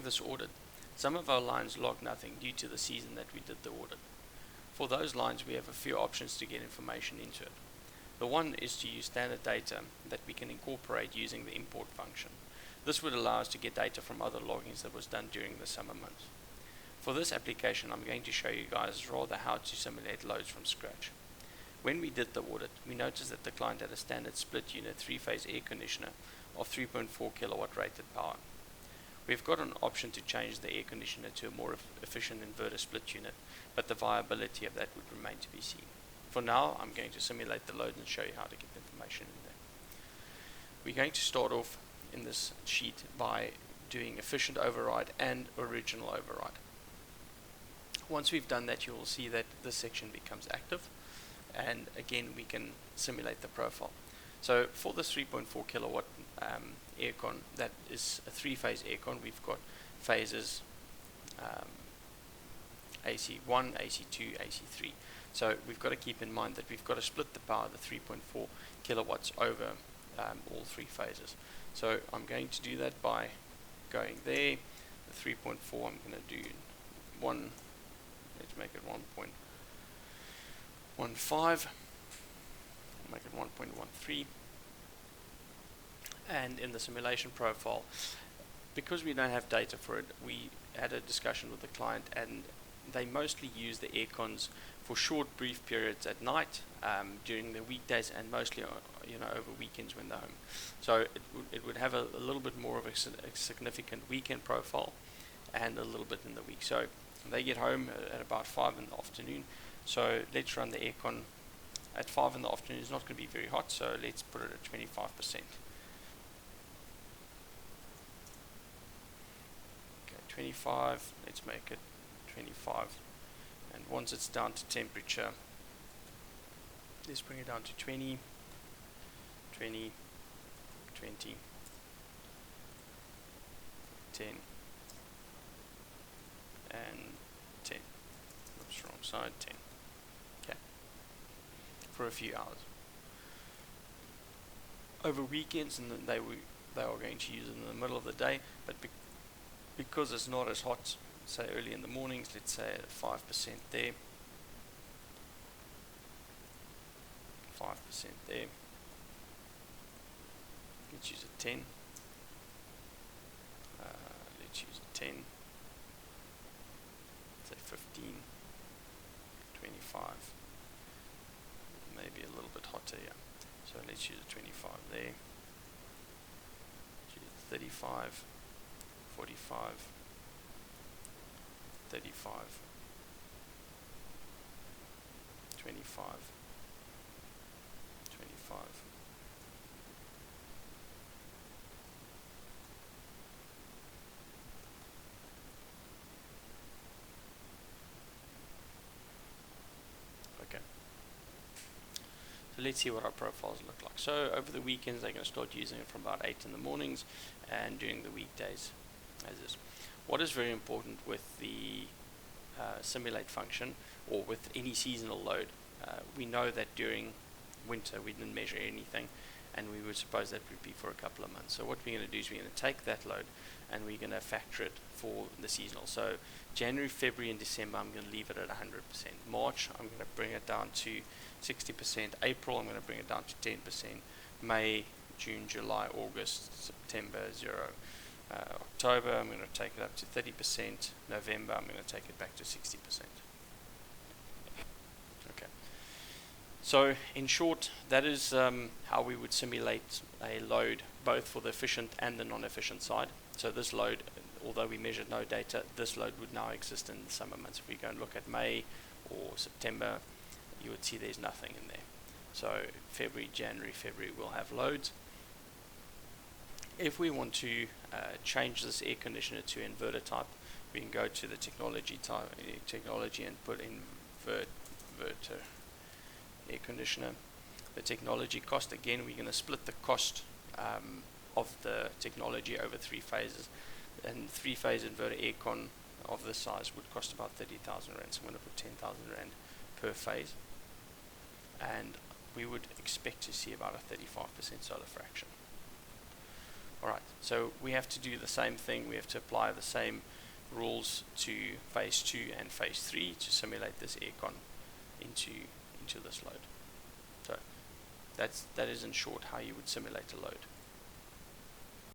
this audit, some of our lines log nothing due to the season that we did the audit. For those lines, we have a few options to get information into it. The one is to use standard data that we can incorporate using the import function. This would allow us to get data from other loggings that was done during the summer months. For this application, I'm going to show you guys rather how to simulate loads from scratch. When we did the audit, we noticed that the client had a standard split unit 3-phase air conditioner of 3.4 kilowatt rated power. We've got an option to change the air conditioner to a more efficient inverter split unit, but the viability of that would remain to be seen. For now, I'm going to simulate the load and show you how to get the information in there. We're going to start off in this sheet by doing efficient override and original override. Once we've done that, you will see that this section becomes active, and again we can simulate the profile. So for this 3.4 kilowatt aircon, that is a 3-phase aircon. We've got phases AC1, AC2, AC3. So we've got to keep in mind that we've got to split the power, the 3.4 kilowatts, over all 3 phases. So I'm going to do that by going there. The 3.4, I'm going to do let's make it 1.15, make it 1.13. And in the simulation profile, because we don't have data for it, we had a discussion with the client, and they mostly use the aircons for short, brief periods at night, during the weekdays, and mostly over weekends when they're home. So it would have a little bit more of a significant weekend profile and a little bit in the week. So they get home at about 5 in the afternoon. So let's run the aircon at 5 in the afternoon. It's not going to be very hot, so let's put it at 25%. 25, let's make it 25, and once it's down to temperature, let's bring it down to 20, 20, 20, 10, and 10. Oops, wrong side, 10. Okay, for a few hours. Over weekends, and then they are going to use it in the middle of the day, but because it's not as hot, say early in the mornings, let's say 5% there, 5% there, let's use a 10, let's use a 10, say 15, 25, maybe a little bit hotter here, so let's use a 25 there, let's use a 35, 45, 35, 25, 25. Okay. So let's see what our profiles look like. So over the weekends, they're going to start using it from about 8 in the mornings, and during the weekdays as is. What is very important with the simulate function, or with any seasonal load, we know that during winter we didn't measure anything, and we would suppose that would be for a couple of months. So what we're going to do is we're going to take that load and we're going to factor it for the seasonal. So January, February and December I'm going to leave it at 100%. March I'm going to bring it down to 60%. April I'm going to bring it down to 10%. May, June, July, August, September 0. October I'm going to take it up to 30%. November I'm going to take it back to 60%. Okay. So in short, that is how we would simulate a load both for the efficient and the non-efficient side. So this load, although we measured no data, this load would now exist in the summer months. If we go and look at May or September, you would see there's nothing in there. So February, January, February will have loads. If we want to change this air conditioner to inverter type, we can go to the technology and put inverter air conditioner. The technology cost, again we're going to split the cost of the technology over 3 phases, and 3-phase inverter aircon of this size would cost about 30,000 rand, so I'm going to put 10,000 rand per phase, and we would expect to see about a 35% solar fraction. Alright, so we have to do the same thing. We have to apply the same rules to phase 2 and phase 3 to simulate this aircon into this load. So that is in short how you would simulate a load.